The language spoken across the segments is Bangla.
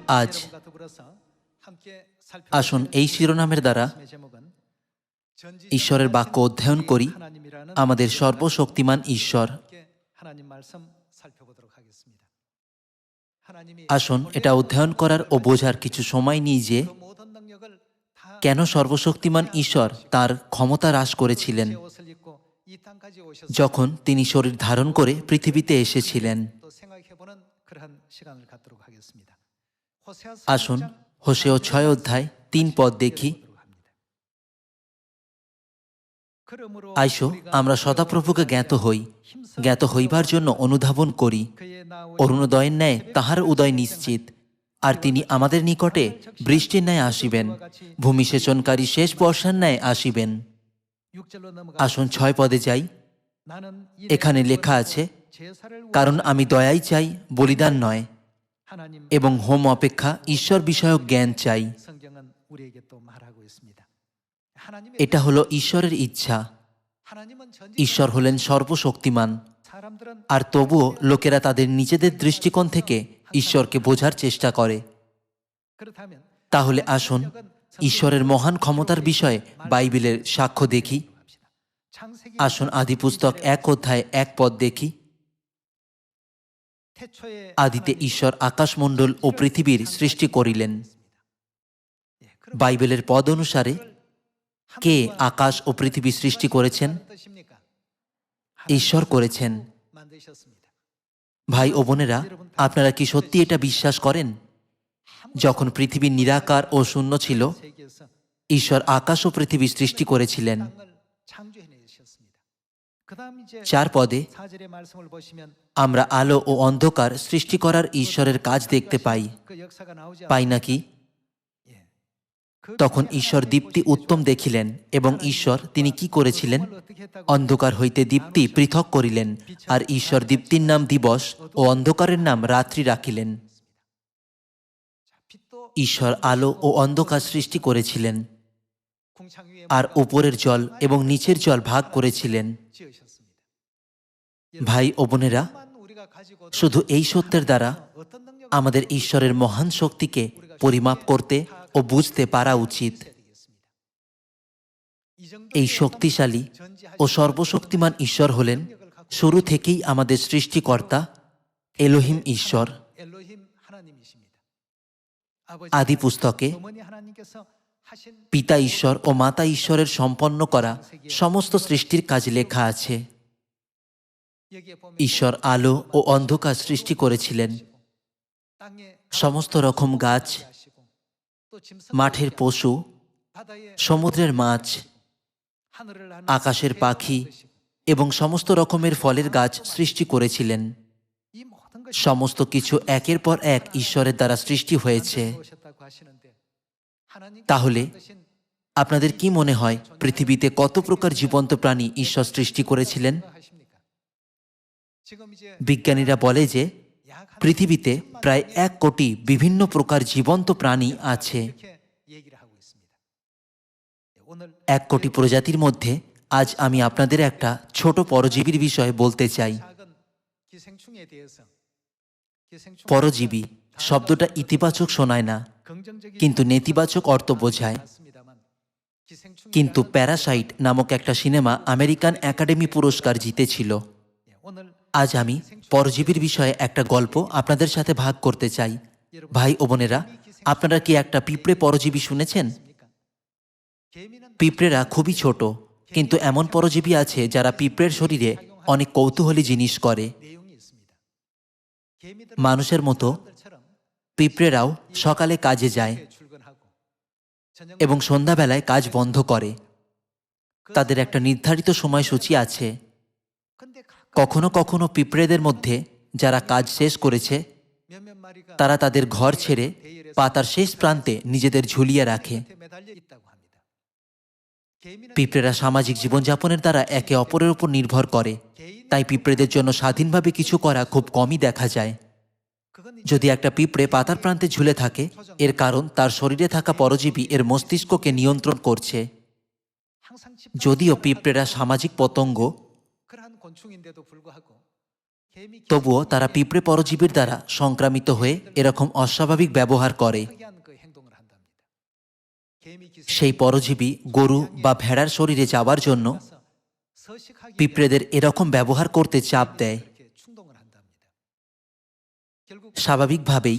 আজ আসুন এই শিরোনামের দ্বারা ঈশ্বরের বাক্য অধ্যয়ন করি। আমাদের সর্বশক্তিমান ঈশ্বর। আসুন এটা অধ্যয়ন করার ও বোঝার কিছু সময় নিই যে কেন সর্বশক্তিমান ঈশ্বর তার ক্ষমতা হ্রাস করেছিলেন যখন তিনি শরীর ধারণ করে পৃথিবীতে এসেছিলেন। আসুন হোশেয় 6 অধ্যায় 3 পদ দেখি। আইসো আমরা সদাপ্রভুকে জ্ঞাত হই, জ্ঞাত হইবার জন্য অনুধাবন করি। অরুণোদয়ের ন্যায় তাহার উদয় নিশ্চিত, আর তিনি আমাদের নিকটে বৃষ্টির ন্যায় আসিবেন, ভূমিসেচনকারী শেষ বর্ষার ন্যায় আসিবেন। আসুন 6 পদে যাই। এখানে লেখা আছে, কারণ আমি দয়াই চাই, বলিদান নয়, এবং হোম অপেক্ষা ঈশ্বর বিষয়ক জ্ঞান চাই। এটা হলো ঈশ্বরের ইচ্ছা। ঈশ্বর হলেন সর্বশক্তিমান, আর তবুও লোকেরা তাদের নিজেদের দৃষ্টিকোণ থেকে ঈশ্বরকে বোঝার চেষ্টা করে। তাহলে আসুন ঈশ্বরের মহান ক্ষমতার বিষয়ে বাইবেলের সাক্ষ্য দেখি। আসুন আদিপুস্তক 1 অধ্যায় 1 পদ দেখি। আদিতে ঈশ্বর আকাশমণ্ডল ও পৃথিবীর সৃষ্টি করিলেন। বাইবেলের পদ অনুসারে কে আকাশ ও পৃথিবী সৃষ্টি করেছেন? ঈশ্বর করেছেন। ভাই ও বোনেরা, আপনারা কি সত্যি এটা বিশ্বাস করেন? যখন পৃথিবী নিরাকার ও শূন্য ছিল, ঈশ্বর আকাশ ও পৃথিবী সৃষ্টি করেছিলেন। 4 পদে আমরা আলো ও অন্ধকার সৃষ্টি করার ঈশ্বরের কাজ দেখতে পাই নাকি? তখন ঈশ্বর দীপ্তি উত্তম দেখিলেন, এবং ঈশ্বর তিনি কি করেছিলেন? অন্ধকার হইতে দীপ্তি পৃথক করিলেন, আর ঈশ্বর দীপ্তির নাম দিবস ও অন্ধকারের নাম রাত্রি রাখিলেন। ঈশ্বর আলো ও অন্ধকার সৃষ্টি করেছিলেন, আর উপরের জল এবং নিচের জল ভাগ করেছিলেন। ভাই ও বোনেরা, শুধু এই সত্যের দ্বারা আমাদের ঈশ্বরের মহান শক্তিকে পরিমাপ করতে ও বুঝতে পারা উচিত। এই শক্তিশালী ও সর্বশক্তিমান ঈশ্বর হলেন শুরু থেকেই আমাদের সৃষ্টিকর্তা, এলোহিম ঈশ্বর। আদি পুস্তকে পিতা ঈশ্বর ও মাতা ঈশ্বরের সম্পন্ন করা সমস্ত সৃষ্টির কাজ লেখা আছে। ঈশ্বর আলো ও অন্ধকার সৃষ্টি করেছিলেন। সমস্ত রকম গাছ, মাঠের পশু, সমুদ্রের মাছ, আকাশের পাখি এবং সমস্ত রকমের ফলের গাছ সৃষ্টি করেছিলেন। সমস্ত কিছু একের পর এক ঈশ্বরের দ্বারা সৃষ্টি হয়েছে। তাহলে আপনাদের কি মনে হয় পৃথিবীতে কত প্রকার জীবন্ত প্রাণী ঈশ্বর সৃষ্টি করেছিলেন? বিজ্ঞানীরা বলে যে পৃথিবীতে প্রায় 1 কোটি বিভিন্ন প্রকার জীবন্ত প্রাণী আছে। 1 কোটি প্রজাতির মধ্যে আজ আমি আপনাদের একটা ছোট পরজীবীর বিষয়ে বলতে চাই। পরজীবী শব্দটা ইতিবাচক শোনায় না, কিন্তু নেতিবাচক অর্থ বোঝায়। কিন্তু প্যারাসাইট নামক একটা সিনেমা আমেরিকান একাডেমি পুরস্কার জিতেছিল। আজ আমি পরজীবীর বিষয়ে একটা গল্প আপনাদের সাথে ভাগ করতে চাই। ভাই ও বোনেরা, আপনারা কি একটা পিঁপড়ে পরজীবী শুনেছেন? পিঁপড়েরা খুবই ছোট, কিন্তু এমন পরজীবী আছে যারা পিঁপড়ের শরীরে অনেক কৌতূহলী জিনিস করে। মানুষের মতো পিঁপড়েরাও সকালে কাজে যায় এবং সন্ধ্যাবেলায় কাজ বন্ধ করে। তাদের একটা নির্ধারিত সময়সূচি আছে। কখনো কখনো পিঁপড়েদের মধ্যে যারা কাজ শেষ করেছে, তারা তাদের ঘর ছেড়ে পাতার শেষ প্রান্তে নিজেদের ঝুলিয়ে রাখে। পিঁপড়েরা সামাজিক জীবনযাপনের দ্বারা একে অপরের উপর নির্ভর করে, তাই পিঁপড়েদের জন্য স্বাধীনভাবে কিছু করা খুব কমই দেখা যায়। যদি একটা পিঁপড়ে পাতার প্রান্তে ঝুলে থাকে, এর কারণ তার শরীরে থাকা পরজীবী এর মস্তিষ্ককে নিয়ন্ত্রণ করছে। যদিও পিঁপড়েরা সামাজিক পতঙ্গ, তবুও তারা পিঁপড়ে পরজীবীর দ্বারা সংক্রামিত হয়ে এরকম অস্বাভাবিক ব্যবহার করে। সেই পরজীবী গরু বা ভেড়ার শরীরে যাওয়ার জন্য পিঁপড়েদের এরকম ব্যবহার করতে চাপ দেয়। স্বাভাবিকভাবেই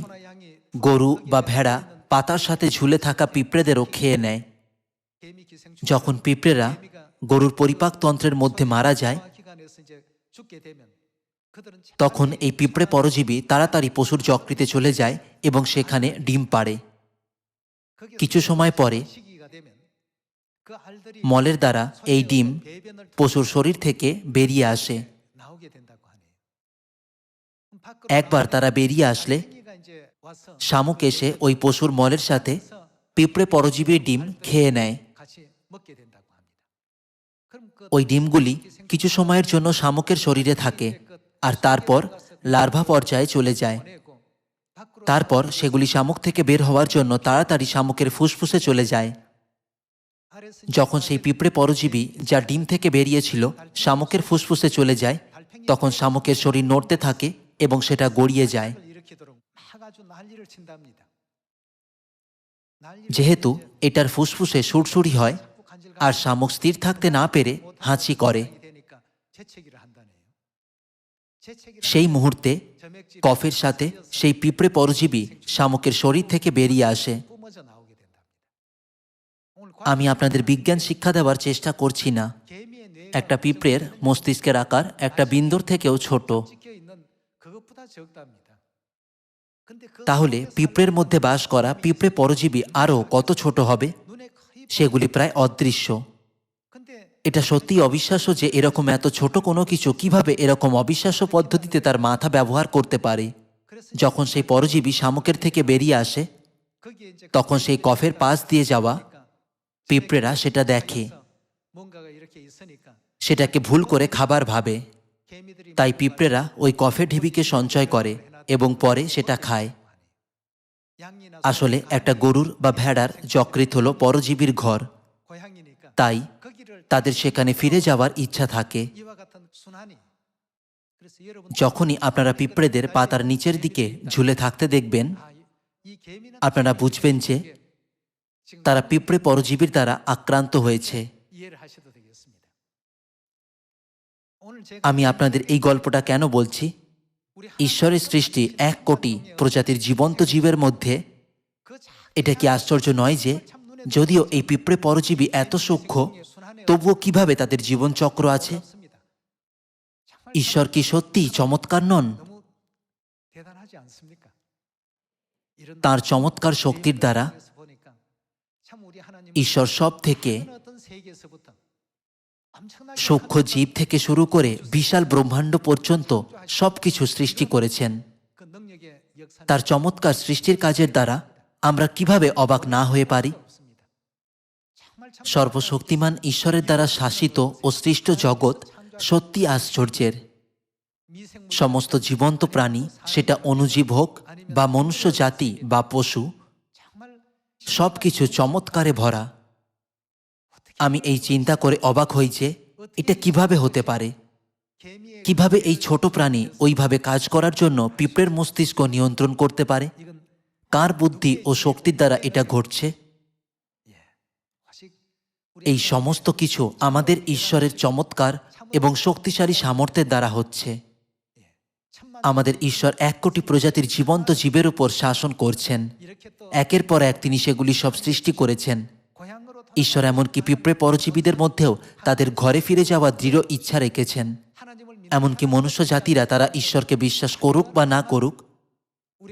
গরু বা ভেড়া পাতার সাথে ঝুলে থাকা পিঁপড়েদেরও খেয়ে নেয়। যখন পিঁপড়েরা গরুর পরিপাকতন্ত্রের মধ্যে মারা যায়, তখন এই পিঁপড়ে পরজীবী তাড়াতাড়ি পশুর যকৃতে চলে যায় এবং সেখানে ডিম পাড়ে। কিছু সময় পরে মলের দ্বারা এই ডিম পশুর শরীর থেকে বেরিয়ে আসে। একবার তারা বেরিয়ে আসলে শামুক এসে ওই পশুর মলের সাথে পিঁপড়ে পরজীবীর ডিম খেয়ে নেয়। ওই ডিমগুলি কিছু সময়ের জন্য শামুকের শরীরে থাকে আর তারপর লার্ভা পর্যায়ে চলে যায়। তারপর সেগুলি শামুক থেকে বের হওয়ার জন্য তাড়াতাড়ি শামুকের ফুসফুসে চলে যায়। যখন সেই পিঁপড়ে পরজীবী যা ডিম থেকে বেরিয়েছিল শামুকের ফুসফুসে চলে যায়, তখন শামুকের শরীর নড়তে থাকে এবং সেটা গড়িয়ে যায়। যেহেতু এটার ফুসফুসে সুরসুরি হয় আর শামুক স্থির থাকতে না পেরে হাঁচি করে, সেই মুহূর্তে কফের সাথে সেই পিঁপড়ে পরজীবী শামুকের শরীর থেকে বেরিয়ে আসে। আমি আপনাদের বিজ্ঞান শিক্ষা দেওয়ার চেষ্টা করছি না। একটা পিঁপড়ের মস্তিষ্কের আকার একটা বিন্দুর থেকেও ছোট। তাহলে পিঁপড়ের মধ্যে বাস করা পিঁপড়ে পরজীবী আরও কত ছোট হবে? সেগুলি প্রায় অদৃশ্য। এটা সত্যিই অবিশ্বাস্য যে এরকম এত ছোট কোনো কিছু কিভাবে এরকম অবিশ্বাস্য পদ্ধতিতে তার মাথা ব্যবহার করতে পারে। যখন সেই পরজীবী শামুকের থেকে বেরিয়ে আসে, তখন সেই কফের পাশ দিয়ে যাওয়া পিঁপড়েরা সেটা দেখে, সেটাকে ভুল করে খাবার ভাবে। তাই পিঁপড়েরা ওই কফের ঢিবিকে সঞ্চয় করে এবং পরে সেটা খায়। আসলে একটা গরুর বা ভেড়ার যকৃৎ হলো পরজীবীর ঘর, তাই তাদের সেখানে ফিরে যাওয়ার ইচ্ছা থাকে। যখনই আপনারা পিঁপড়েদের পাতার নিচের দিকে ঝুলে থাকতে দেখবেন, আপনারা বুঝবেন যে তারা পিঁপড়ে পরজীবীর দ্বারা আক্রান্ত হয়েছে। আমি আপনাদের এই গল্পটা কেন বলছি? ঈশ্বরের সৃষ্টি 1 কোটি প্রজাতির জীবন্ত জীবের মধ্যে এটা কি আশ্চর্য নয় যে যদিও এই পিঁপড়ে পরজীবী এত সূক্ষ্ম, তবুও কিভাবে তাদের জীবনচক্র আছে? ঈশ্বর কি সত্যিই চমৎকার নন? তার চমৎকার শক্তির দ্বারা ঈশ্বর সব থেকে সূক্ষ্ম জীব থেকে শুরু করে বিশাল ব্রহ্মাণ্ড পর্যন্ত সবকিছু সৃষ্টি করেছেন। তার চমৎকার সৃষ্টির কাজের দ্বারা আমরা কিভাবে অবাক না হয়ে পারি? সর্বশক্তিমান ঈশ্বরের দ্বারা শাসিত ও সৃষ্ট জগৎ সত্যি আশ্চর্যের। সমস্ত জীবন্ত প্রাণী, সেটা অণুজীব হোক বা মনুষ্য জাতি বা পশু, সবকিছু চমৎকারে ভরা। আমি এই চিন্তা করে অবাক হই যে এটা কিভাবে হতে পারে। কিভাবে এই ছোট প্রাণী ওইভাবে কাজ করার জন্য পিঁপড়ের মস্তিষ্ক নিয়ন্ত্রণ করতে পারে? কার বুদ্ধি ও শক্তির দ্বারা এটা ঘটছে? এই সমস্ত কিছু আমাদের ঈশ্বরের চমৎকার এবং শক্তিশালী সামর্থ্যের দ্বারা হচ্ছে। আমাদের ঈশ্বর 1 কোটি প্রজাতির জীবন্ত জীবের উপর শাসন করছেন। একের পর এক তিনি সেগুলি সব সৃষ্টি করেছেন। ঈশ্বর এমনকি পিঁপড়ে পরজীবীদের মধ্যেও তাদের ঘরে ফিরে যাওয়ার দৃঢ় ইচ্ছা রেখেছেন। এমনকি মনুষ্য জাতিরা তারা ঈশ্বরকে বিশ্বাস করুক বা না করুক,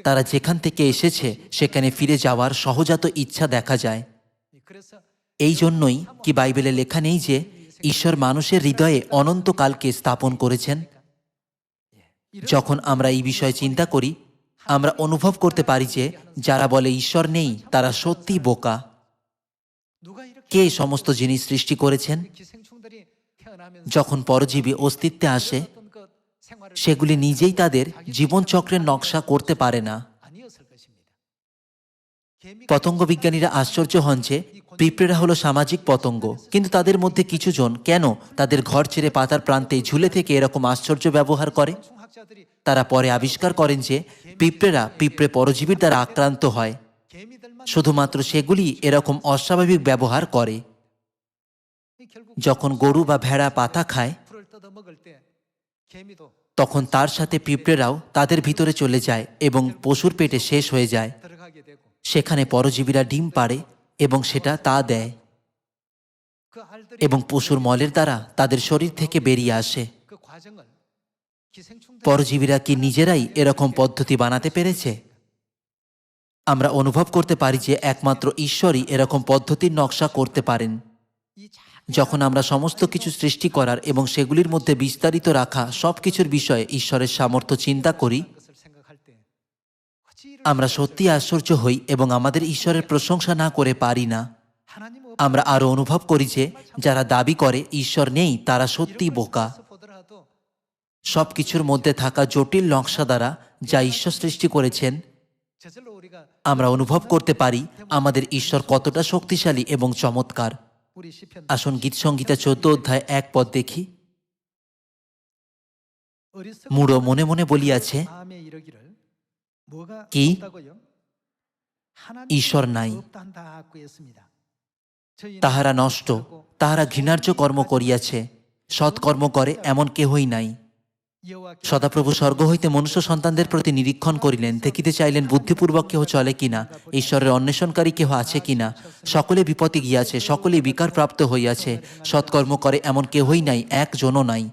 তারা যেখান থেকে এসেছে সেখানে ফিরে যাওয়ার সহজাত ইচ্ছা দেখা যায়। এই জন্যই কি বাইবেলে লেখা নেই যে ঈশ্বর মানুষের হৃদয়ে অনন্তকালকে স্থাপন করেছেন? যখন আমরা এই বিষয়ে চিন্তা করি, আমরা অনুভব করতে পারি যে যারা বলে ঈশ্বর নেই তারা সত্যি বোকা। কে সমস্ত জিনিস সৃষ্টি করেছেন? যখন পরজীবী অস্তিত্বে আসে, সেগুলি নিজেই তাদের জীবনচক্রের নকশা করতে পারে না। পতঙ্গ বিজ্ঞানীরা আশ্চর্য হন যে পিঁপড়েরা হলো সামাজিক পতঙ্গ, কিন্তু তাদের মধ্যে কিছু জন কেন তাদের ঘর ছেড়ে পাতার প্রান্তে ঝুলে থেকে এরকম আশ্চর্য ব্যবহার করে? তারা পরে আবিষ্কার করেন যে পিঁপড়ে পরজীবীর দ্বারা আক্রান্ত হয়, শুধুমাত্র সেগুলি এরকম অস্বাভাবিক ব্যবহার করে। যখন গরু বা ভেড়া পাতা খায়, তখন তার সাথে পিঁপড়েরাও তাদের ভিতরে চলে যায় এবং পশুর পেটে শেষ হয়ে যায়। সেখানে পরজীবীরা ডিম পাড়ে এবং সেটা তা দেয় এবং পশুর মলের দ্বারা তাদের শরীর থেকে বেরিয়ে আসে। পরজীবীরা কি নিজেরাই এরকম পদ্ধতি বানাতে পেরেছে? আমরা অনুভব করতে পারি যে একমাত্র ঈশ্বরই এরকম পদ্ধতির নকশা করতে পারেন। যখন আমরা সমস্ত কিছু সৃষ্টি করার এবং সেগুলির মধ্যে বিস্তারিত রাখা সব কিছুর বিষয়ে ঈশ্বরের সামর্থ্য চিন্তা করি, আমরা সত্যি আশ্চর্য হই এবং আমাদের ঈশ্বরের প্রশংসা না করে পারি না। আমরা আরও অনুভব করি যে যারা দাবি করে ঈশ্বর নেই তারা সত্যিই বোকা। সব কিছুর মধ্যে থাকা জটিল নকশা দ্বারা যা ঈশ্বর সৃষ্টি করেছেন, আমরা অনুভব করতে পারি আমাদের ঈশ্বর কতটা শক্তিশালী এবং চমৎকার। আসুন গীত সংহিতা 14 অধ্যায় 1 পদ দেখি। মুড়ো মনে মনে বলিয়াছে, কি ঈশ্বর নাই? তাহারা নষ্ট, তাহারা ঘৃণার্য কর্ম করিয়াছে, সৎকর্ম করে এমন কেহই নাই। সদাপ্রভু স্বর্গ হইতে মনুষ্য সন্তানদের প্রতি নিরীক্ষণ করিলেন, দেখিতে চাইলেন বুদ্ধিপূর্বক কেহ চলে কিনা, ঈশ্বরের অন্বেষণকারী কেহ আছে কিনা। সকলে বিপদে গিয়াছে, সকলেই বিকারপ্রাপ্ত হইয়াছে, সৎকর্ম করে এমন কেহই নাই, একজনও নাই।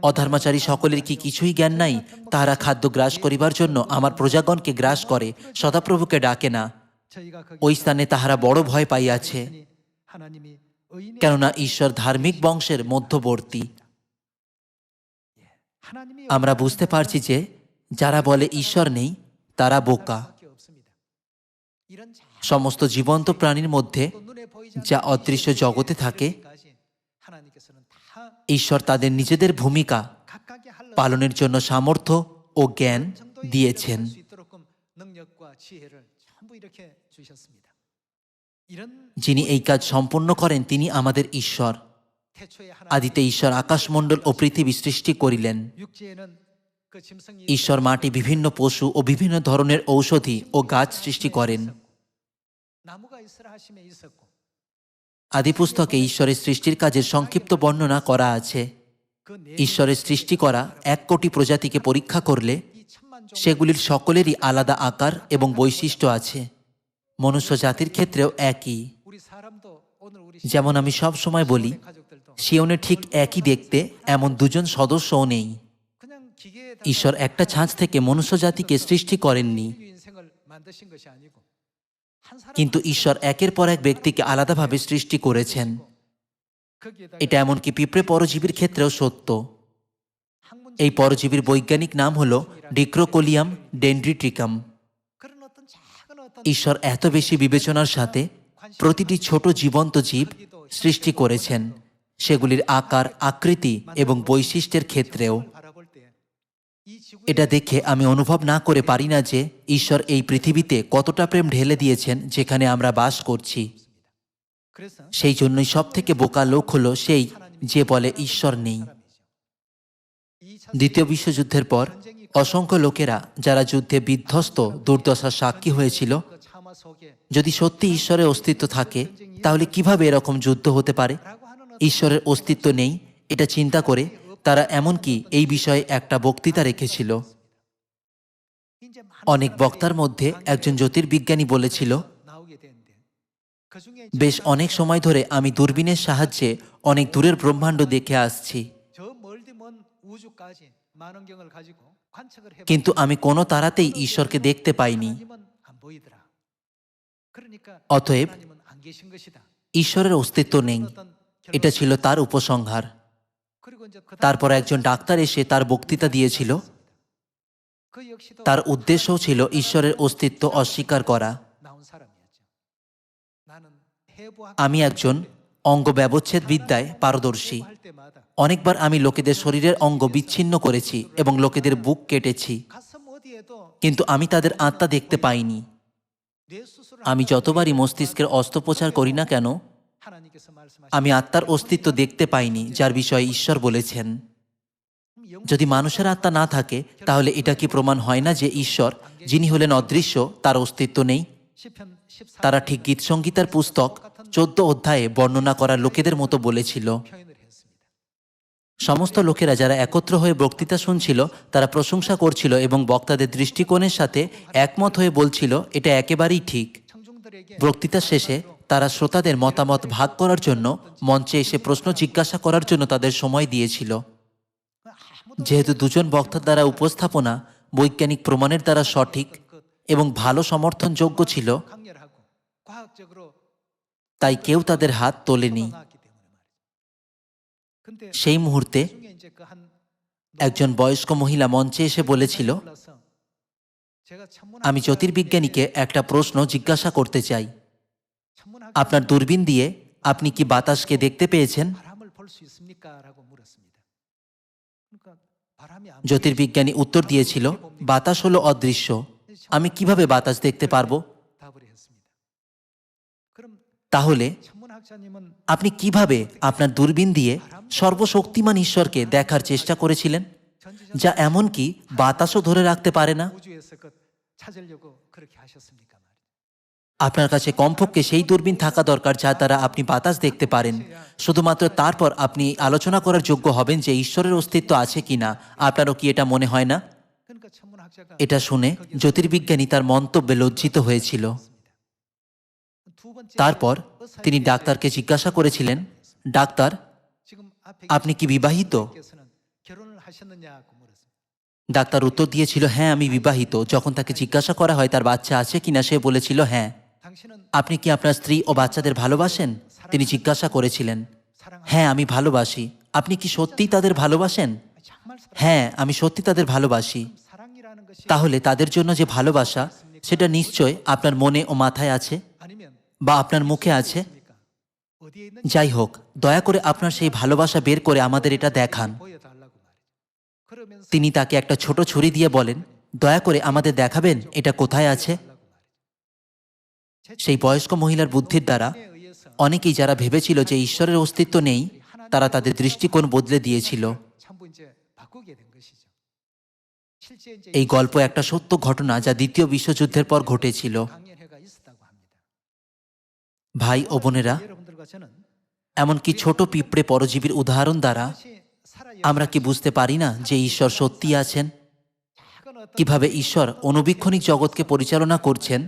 অধর্মাচারী সকলের কি কিছুই জ্ঞান নাই? তাহারা খাদ্য গ্রাস করিবার জন্য আমার প্রজাগণকে গ্রাস করে, সদাপ্রভুকে ডাকে না। ওই স্থানে তাহারা বড় ভয় পাইয়াছে, কেননা ঈশ্বর ধার্মিক বংশের মধ্যবর্তী। আমরা বুঝতে পারছি যে যারা বলে ঈশ্বর নেই তারা বোকা। সমস্ত জীবন্ত প্রাণীর মধ্যে যা অদৃশ্য জগতে থাকে, ঈশ্বর তাদের নিজেদের ভূমিকা পালনের জন্য সামর্থ্য ও জ্ঞান দিয়েছেন। যিনি এই কাজ সম্পন্ন করেন তিনি আমাদের ঈশ্বর। আদিতে ঈশ্বর আকাশমণ্ডল ও পৃথিবী সৃষ্টি করিলেন। ঈশ্বর মাটি, বিভিন্ন পশু ও বিভিন্ন ধরনের ঔষধি ও গাছ সৃষ্টি করেন। আদিপুস্তকে ঈশ্বরের সৃষ্টির কাজের সংক্ষিপ্ত বর্ণনা করা আছে। ঈশ্বরের সৃষ্টি করা 1 কোটি প্রজাতিকে পরীক্ষা করলে সেগুলির সকলেরই আলাদা আকার এবং বৈশিষ্ট্য আছে। মনুষ্য জাতির ক্ষেত্রেও একই। যেমন আমি সব সময় বলি, সিওনে ঠিক একই দেখতে এমন 2 জন সদস্যও নেই। ঈশ্বর একটা ছাঁচ থেকে মনুষ্য জাতিকে সৃষ্টি করেননি, কিন্তু ঈশ্বর একের পর এক ব্যক্তিকে আলাদাভাবে সৃষ্টি করেছেন। এটা এমনকি পিঁপড়ে পরজীবীর ক্ষেত্রেও সত্য। এই পরজীবীর বৈজ্ঞানিক নাম হল ডিক্রোকোলিয়াম ডেন্ড্রিটিকাম। ঈশ্বর এত বেশি বিবেচনার সাথে প্রতিটি ছোট জীবন্ত জীব সৃষ্টি করেছেন, সেগুলির আকার, আকৃতি এবং বৈশিষ্ট্যের ক্ষেত্রেও। এটা দেখে আমি অনুভব না করে পারি না যে ঈশ্বর এই পৃথিবীতে কতটা প্রেম ঢেলে দিয়েছেন যেখানে আমরা বাস করছি। সেই জন্যই সব থেকে বোকা লোক হলো সেই যে বলে ঈশ্বর নেই। দ্বিতীয় বিশ্বযুদ্ধের পর অসংখ্য লোকেরা যারা যুদ্ধে বিধ্বস্ত দুর্দশার সাক্ষী হয়েছিল, যদি সত্যি ঈশ্বরের অস্তিত্ব থাকে তাহলে কিভাবে এরকম যুদ্ধ হতে পারে? ঈশ্বরের অস্তিত্ব নেই এটা চিন্তা করে তারা এমনকি এই বিষয়ে একটা বক্তৃতা রেখেছিল। অনেক বক্তার মধ্যে একজন জ্যোতির্বিজ্ঞানী বলেছিল, বেশ অনেক সময় ধরে আমি দূরবীনের সাহায্যে অনেক দূরের ব্রহ্মাণ্ড দেখে আসছি, কিন্তু আমি কোনো তারাতেই ঈশ্বরকে দেখতে পাইনি। অতএব ঈশ্বরের অস্তিত্ব নেই, এটা ছিল তার উপসংহার। তারপর একজন ডাক্তার এসে তার বক্তৃতা দিয়েছিল। তার উদ্দেশ্যও ছিল ঈশ্বরের অস্তিত্ব অস্বীকার করা। আমি একজন অঙ্গ ব্যবচ্ছেদ বিদ্যায় পারদর্শী। অনেকবার আমি লোকেদের শরীরের অঙ্গ বিচ্ছিন্ন করেছি এবং লোকেদের বুক কেটেছি, কিন্তু আমি তাদের আত্মা দেখতে পাইনি। আমি যতবারই মস্তিষ্কের অস্ত্রোপচার করি না কেন, আমি আত্মার অস্তিত্ব দেখতে পাইনি যার বিষয়ে ঈশ্বর বলেছেন। যদি মানুষের আত্মা না থাকে তাহলে এটা কি প্রমাণ হয় না যে ঈশ্বর, যিনি হলেন অদৃশ্য, তার অস্তিত্ব নেই? তারা ঠিক গীতসংগীতার পুস্তক 14 অধ্যায়ে বর্ণনা করা লোকেদের মতো বলেছিল। সমস্ত লোকেরা যারা একত্র হয়ে বক্তৃতা শুনছিল তারা প্রশংসা করছিল এবং বক্তাদের দৃষ্টিকোণের সাথে একমত হয়ে বলছিল এটা একেবারেই ঠিক। বক্তৃতা শেষে তারা শ্রোতাদের মতামত ভাগ করার জন্য মঞ্চে এসে প্রশ্ন জিজ্ঞাসা করার জন্য তাদের সময় দিয়েছিল। যেহেতু দুজন বক্তার দ্বারা উপস্থাপনা বৈজ্ঞানিক প্রমাণের দ্বারা সঠিক এবং ভালো সমর্থনযোগ্য ছিল, তাই কেউ তাদের হাত তোলেনি। সেই মুহূর্তে একজন বয়স্ক মহিলা মঞ্চে এসে বলেছিল, আমি জ্যোতির্বিজ্ঞানীকে একটা প্রশ্ন জিজ্ঞাসা করতে চাই। আপনার দূরবীন দিয়ে আপনি কি বাতাসকে দেখতে পেয়েছেন? জ্যোতির্বিজ্ঞানী উত্তর দিয়েছিল, বাতাস হলো অদৃশ্য, আমি কিভাবে বাতাস দেখতে পারবো? তাহলে আপনি কিভাবে আপনার দূরবীন দিয়ে সর্বশক্তিমান ঈশ্বরকে দেখার চেষ্টা করেছিলেন, যা এমনকি বাতাসও ধরে রাখতে পারে না? আপনার কাছে কমপক্ষে সেই দূরবীন থাকা দরকার যা দ্বারা আপনি বাতাস দেখতে পারেন। শুধুমাত্র তারপর আপনি আলোচনা করার যোগ্য হবেন যে ঈশ্বরের অস্তিত্ব আছে কিনা। আপনারও কি এটা মনে হয় না? এটা শুনে জ্যোতির্বিজ্ঞানী তার মন্তব্যে লজ্জিত হয়েছিল। তারপর তিনি ডাক্তারকে জিজ্ঞাসা করেছিলেন, ডাক্তার, আপনি কি বিবাহিত? ডাক্তার উত্তর দিয়েছিল, হ্যাঁ আমি বিবাহিত। যখন তাকে জিজ্ঞাসা করা হয় তার বাচ্চা আছে কিনা, সে বলেছিল হ্যাঁ। আপনি কি আপনার স্ত্রী ও বাচ্চাদের ভালোবাসেন? তিনি জিজ্ঞাসা করেছিলেন, হ্যাঁ আমি ভালোবাসি। আপনি কি সত্যিই তাদের ভালোবাসেন? হ্যাঁ আমি সত্যি তাদের ভালোবাসি। তাহলে তাদের জন্য যে ভালোবাসা, সেটা নিশ্চয় আপনার মনে ও মাথায় আছে বা আপনার মুখে আছে। যাই হোক, দয়া করে আপনার সেই ভালোবাসা বের করে আমাদের এটা দেখান। তিনি তাকে একটা ছোট ছুরি দিয়ে বলেন, দয়া করে আমাদের দেখাবেন এটা কোথায় আছে? সেই বয়স্ক মহিলার বুদ্ধির দ্বারা অনেকেই যারা ভেবেছিল যে ঈশ্বরের অস্তিত্ব নেই, তারা তাদের দৃষ্টিকোণ বদলে দিয়েছিল। এই গল্প একটা সত্য ঘটনা যা দ্বিতীয় বিশ্বযুদ্ধের পর ঘটেছিল। ভাই ও বোনেরা, এমনকি ছোট পিঁপড়ে পরজীবীর উদাহরণ দ্বারা আমরা কি বুঝতে পারি না যে ঈশ্বর সত্যি আছেন? কিভাবে ঈশ্বর অণুবীক্ষণিক জগৎকে পরিচালনা করছেন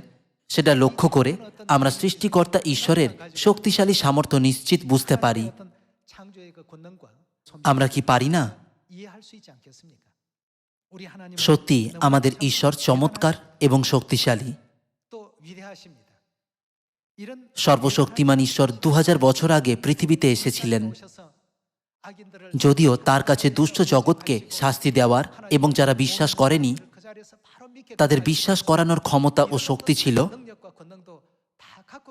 সেটা লক্ষ্য করে আমরা সৃষ্টিকর্তা ঈশ্বরের শক্তিশালী সামর্থ্য নিশ্চিত বুঝতে পারি। আমরা কি পারি না? সত্যি আমাদের ঈশ্বর চমৎকার এবং শক্তিশালী। সর্বশক্তিমান ঈশ্বর 2000 বছর আগে পৃথিবীতে এসেছিলেন। যদিও তার কাছে দুষ্ট জগৎকে শাস্তি দেওয়ার এবং যারা বিশ্বাস করেনি তাদের বিশ্বাস করানোর ক্ষমতা ও শক্তি ছিল,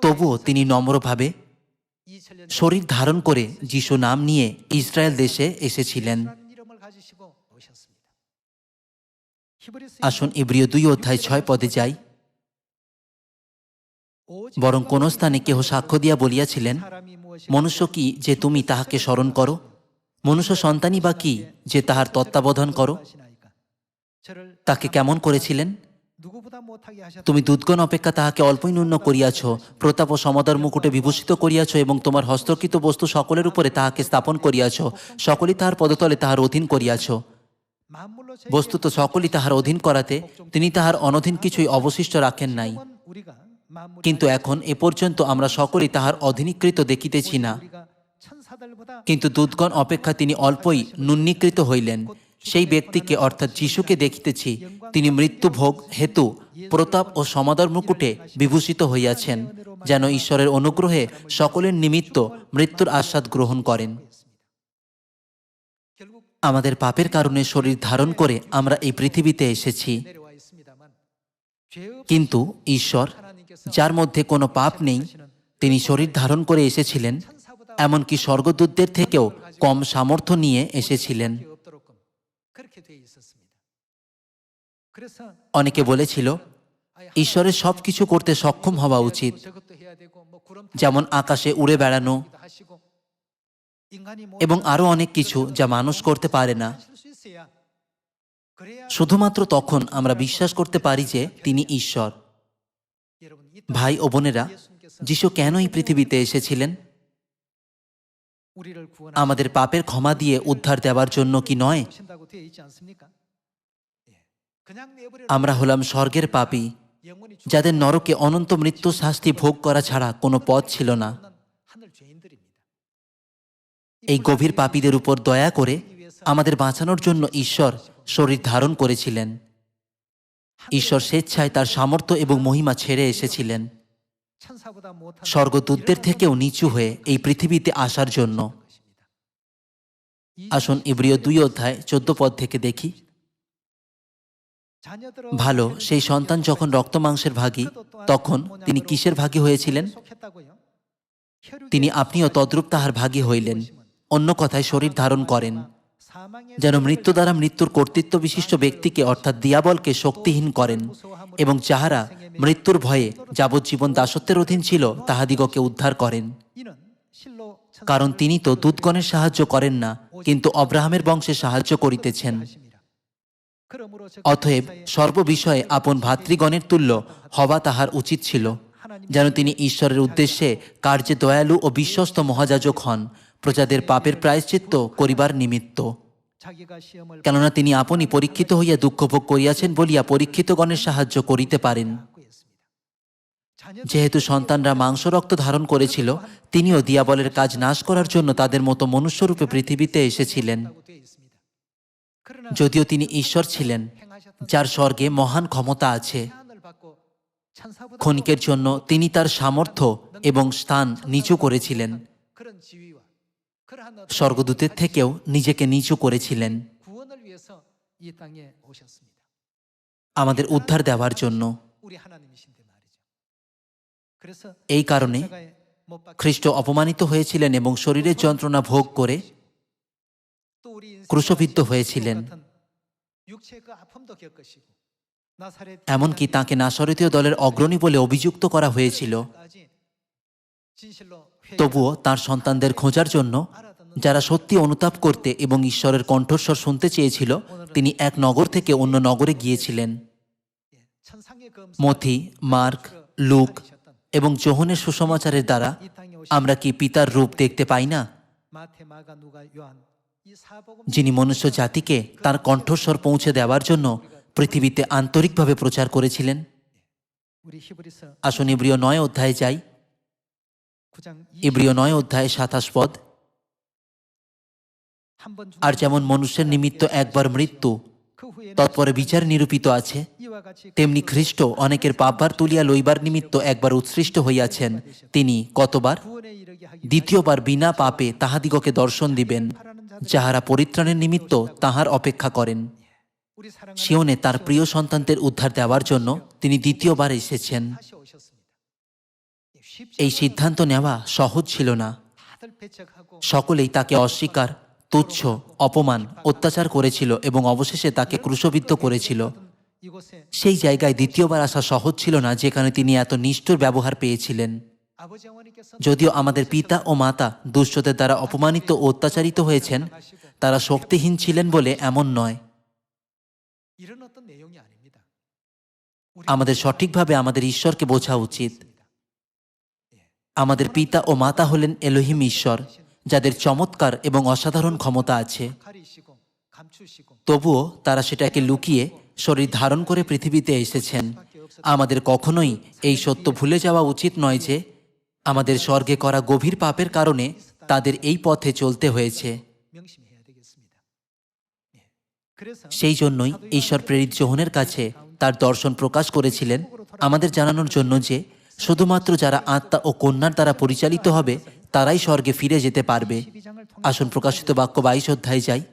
তবুও তিনি নম্রভাবে শরীর ধারণ করে যিশু নাম নিয়ে ইসরায়েল দেশে এসেছিলেন। আসুন ইব্রিয় 2 অধ্যায় 6 পদে যাই। বরং কোন স্থানে কেহ সাক্ষ্য দিয়া বলিয়াছিলেন, মনুষ্য কি যে তুমি তাহাকে স্মরণ করো? মনুষ্য সন্তানই বা কি যে তাহার তত্ত্বাবধান করো? তাকে কেমন করেছিলেন? তুমি দুধগণ অপেক্ষা তাহাকে অল্পই ন্যূন করিয়াছ, প্রতাপ ও সমদর মুকুটে বিভূষিত করিয়াছ এবং তোমার হস্তকৃত বস্তু সকলের উপরে তাহাকে স্থাপন করিয়াছ। সকলেই তাহার পদতলে তাহার অধীন করিয়াছ। বস্তুত সকলই তাহার অধীন করাতে তিনি তাহার অনধীন কিছুই অবশিষ্ট রাখেন নাই। কিন্তু এখন এ পর্যন্ত আমরা সকলেই তাহার অধীনীকৃত দেখিতেছি না, কিন্তু দুধগণ অপেক্ষা তিনি অল্পই ন্যূনীকৃত হইলেন। সেই ব্যক্তিকে অর্থাৎ যিশুকে দেখিতেছি, তিনি মৃত্যুভোগ হেতু প্রতাপ ও সমাদর মুকুটে বিভূষিত হইয়াছেন, যেন ঈশ্বরের অনুগ্রহে সকলের নিমিত্ত মৃত্যুর আস্বাদ গ্রহণ করেন। আমাদের পাপের কারণে শরীর ধারণ করে আমরা এই পৃথিবীতে এসেছি, কিন্তু ঈশ্বর, যার মধ্যে কোনো পাপ নেই, তিনি শরীর ধারণ করে এসেছিলেন, এমনকি স্বর্গদূতদের থেকেও কম সামর্থ্য নিয়ে এসেছিলেন। অনেকে বলেছিল ঈশ্বরের সবকিছু করতে সক্ষম হওয়া উচিত, যেমন আকাশে উড়ে বেড়ানো এবং আরো অনেক কিছু যা মানুষ করতে পারে না। শুধুমাত্র তখন আমরা বিশ্বাস করতে পারি যে তিনি ঈশ্বর। ভাই ও বোনেরা, যিশু কেন এই পৃথিবীতে এসেছিলেন? আমাদের পাপের ক্ষমা দিয়ে উদ্ধার দেওয়ার জন্য কি নয়? আমরা হলাম স্বর্গের পাপী, যাদের নরকে অনন্ত মৃত্যু শাস্তি ভোগ করা ছাড়া কোনো পথ ছিল না। এই গভীর পাপীদের উপর দয়া করে আমাদের বাঁচানোর জন্য ঈশ্বর শরীর ধারণ করেছিলেন। ঈশ্বর স্বেচ্ছায় তার সামর্থ্য এবং মহিমা ছেড়ে এসেছিলেন, স্বর্গদূতদের থেকেও নিচু হয়ে এই পৃথিবীতে আসার জন্য। আসুন ইব্রিয় 2 অধ্যায় 14 পদ থেকে দেখি। ভালো, সেই সন্তান যখন রক্ত মাংসের ভাগী, তখন তিনি কিসের ভাগী হয়েছিলেন? তিনি আপনিও তদ্রূপ তাহার ভাগী হইলেন, অন্য কথায় শরীর ধারণ করেন, যেন মৃত্যু দ্বারা মৃত্যুর কর্তৃত্ব বিশিষ্ট ব্যক্তিকে অর্থাৎ দিয়াবলকে শক্তিহীন করেন, এবং যাহারা মৃত্যুর ভয়ে যাবজ্জীবন দাসত্বের অধীন ছিল তাহাদিগকে উদ্ধার করেন। কারণ তিনি তো দূতগণের সাহায্য করেন না, কিন্তু অব্রাহামের বংশে সাহায্য করিতেছেন। অতএব সর্ববিষয়ে আপন ভাতৃগণের তুল্য হওয়া তাহার উচিত ছিল, যেন তিনি ঈশ্বরের উদ্দেশ্যে কার্যে দয়ালু ও বিশ্বস্ত মহাযাজক হন, প্রজাদের পাপের প্রায়শ্চিত্ত করিবার নিমিত্ত। কেননা তিনি আপনি পরীক্ষিত হইয়া দুঃখভোগ করিয়াছেন বলিয়া পরীক্ষিতগণের সাহায্য করিতে পারেন। যেহেতু সন্তানরা মাংস রক্ত ধারণ করেছিল, তিনিও দিয়াবলের কাজ নাশ করার জন্য তাদের মতো মনুষ্যরূপে পৃথিবীতে এসেছিলেন। যদিও তিনি ঈশ্বর ছিলেন, যার স্বর্গে মহান ক্ষমতা আছে, ক্ষণিকের জন্য তিনি তার সামর্থ্য এবং স্থান নিচু করেছিলেন, স্বর্গদূতের থেকেও নিজেকে নিচু করেছিলেন আমাদের উদ্ধার দেওয়ার জন্য। এই কারণে খ্রিস্ট অপমানিত হয়েছিলেন এবং শরীরের যন্ত্রণা ভোগ করে ক্রুশবিদ্ধ হয়েছিলেন। এমনকি তাঁকে নাসরীয় দলের অগ্রণী বলে অভিযুক্ত করা হয়েছিল। তবুও তাঁর সন্তানদের খোঁজার জন্য, যারা সত্যি অনুতাপ করতে এবং ঈশ্বরের কণ্ঠস্বর শুনতে চেয়েছিল, তিনি এক নগর থেকে অন্য নগরে গিয়েছিলেন। মথি, মার্ক, লুক এবং যোহনের সুসমাচারের দ্বারা আমরা কি পিতার রূপ দেখতে পাই না, যিনি মনুষ্য জাতিকে তার কণ্ঠস্বর পৌঁছে দেওয়ার জন্য পৃথিবীতে আন্তরিকভাবে প্রচার করেছিলেন? আসুন ইব্রিয় 9 অধ্যায়ে যাই। ইব্রিয় 9 অধ্যায়ে 27 পদ। আর যেমন মনুষ্যের নিমিত্ত একবার মৃত্যু, তৎপরে বিচার নিরূপিত আছে, তেমনি খ্রিস্ট অনেকের পাপভার তুলিয়া লইবার নিমিত্ত একবার উৎসৃষ্ট হইয়াছেন। তিনি কতবার? দ্বিতীয়বার বিনা পাপে তাহাদিগকে দর্শন দিবেন, যাহারা পরিত্রাণের নিমিত্ত তাহার অপেক্ষা করেন। সিওনে তার প্রিয় সন্তানদের উদ্ধার দেওয়ার জন্য তিনি দ্বিতীয়বার এসেছেন। এই সিদ্ধান্ত নেওয়া সহজ ছিল না। সকলেই তাকে অস্বীকার, তুচ্ছ, অপমান, অত্যাচার করেছিল এবং অবশেষে তাকে ক্রুশবিদ্ধ করেছিল। সেই জায়গায় দ্বিতীয়বার আসা সহজ ছিল না, যেখানে তিনি এত নিষ্ঠুর ব্যবহার পেয়েছিলেন। যদিও আমাদের পিতা ও মাতা দুষ্টদের দ্বারা অপমানিত ও অত্যাচারিত হয়েছেন, তারা শক্তিহীন ছিলেন বলে এমন নয়। আমাদের সঠিকভাবে আমাদের ঈশ্বরকে বোঝা উচিত। আমাদের পিতা ও মাতা হলেন এলোহিম ঈশ্বর, যাদের চমৎকার এবং অসাধারণ ক্ষমতা আছে। তবুও তারা সেটাকে লুকিয়ে শরীর ধারণ করে পৃথিবীতে এসেছেন। আমাদের কখনোই এই সত্য ভুলে যাওয়া উচিত নয় যে আমাদের স্বর্গে করা গভীর পাপের কারণে তাদের এই পথে চলতে হয়েছে। সেই জন্যই ঈশ্বর প্রেরিত যোহনের কাছে তার দর্শন প্রকাশ করেছিলেন, আমাদের জানানোর জন্য যে শুধুমাত্র যারা আত্মা ও কন্যার দ্বারা পরিচালিত হবে তারাই স্বর্গে ফিরে যেতে পারবে। আসুন প্রকাশিত বাক্য 22 অধ্যায়ে যাই।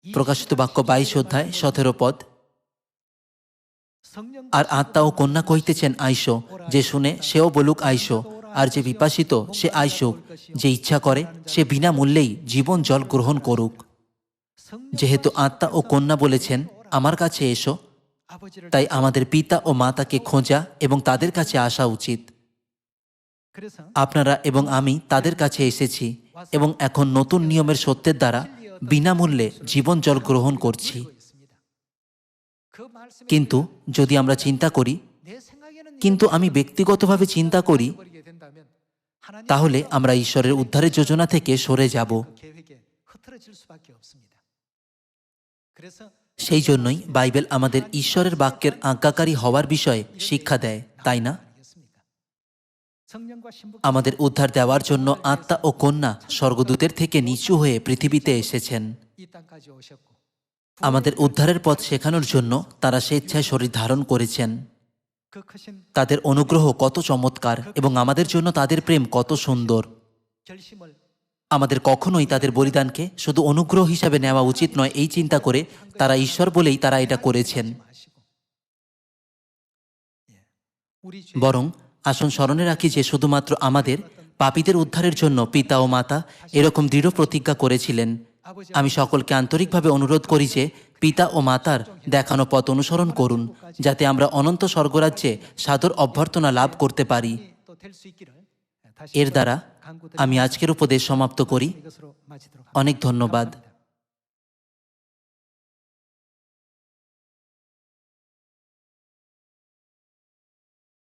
প্রকাশিত বাক্য 22 অধ্যায় 17 পদ। আর আত্মা ও কন্যা কহিতেছেন আইসো, যে শুনে সেও বলুক আইসো, আর যে পিপাসিত সে আইসুক, যে ইচ্ছা করে সে বিনামূল্যেই জীবন জল গ্রহণ করুক। যেহেতু আত্মা ও কন্যা বলেছেন আমার কাছে এসো, তাই আমাদের পিতা ও মাতাকে খোঁজা এবং তাদের কাছে আসা উচিত। আপনারা এবং আমি তাদের কাছে এসেছি এবং এখন নতুন নিয়মের সত্যের দ্বারা বিনামূল্যে জীবন জল গ্রহণ করছি। কিন্তু যদি আমরা চিন্তা করি, কিন্তু আমি ব্যক্তিগতভাবে চিন্তা করি, তাহলে আমরা ঈশ্বরের উদ্ধারের যোজনা থেকে সরে যাব। সেই জন্যই বাইবেল আমাদের ঈশ্বরের বাক্যের আজ্ঞাকারী হওয়ার বিষয়ে শিক্ষা দেয়, তাই না? আমাদের উদ্ধার দেওয়ার জন্য আত্মা ও কন্যা স্বর্গদূতের থেকে নিচু হয়ে পৃথিবীতে এসেছেন। আমাদের উদ্ধারের পথ শেখানোর জন্য তারা স্বেচ্ছায় শরীর ধারণ করেছেন। তাদের অনুগ্রহ কত চমৎকার এবং আমাদের জন্য তাদের প্রেম কত সুন্দর। আমাদের কখনোই তাদের বলিদানকে শুধু অনুগ্রহ হিসাবে নেওয়া উচিত নয়, এই চিন্তা করে তারা ঈশ্বর বলেই তারা এটা করেছেন। বরং আসুন স্মরণে রাখি যে শুধুমাত্র আমাদের পাপীদের উদ্ধারের জন্য পিতা ও মাতা এরকম দৃঢ় প্রতিজ্ঞা করেছিলেন। আমি সকলকে আন্তরিকভাবে অনুরোধ করি যে পিতা ও মাতার দেখানো পথ অনুসরণ করুন, যাতে আমরা অনন্ত স্বর্গরাজ্যে সাদর অভ্যর্থনা লাভ করতে পারি। এর দ্বারা আমি আজকের উপদেশ সমাপ্ত করি। অনেক ধন্যবাদ।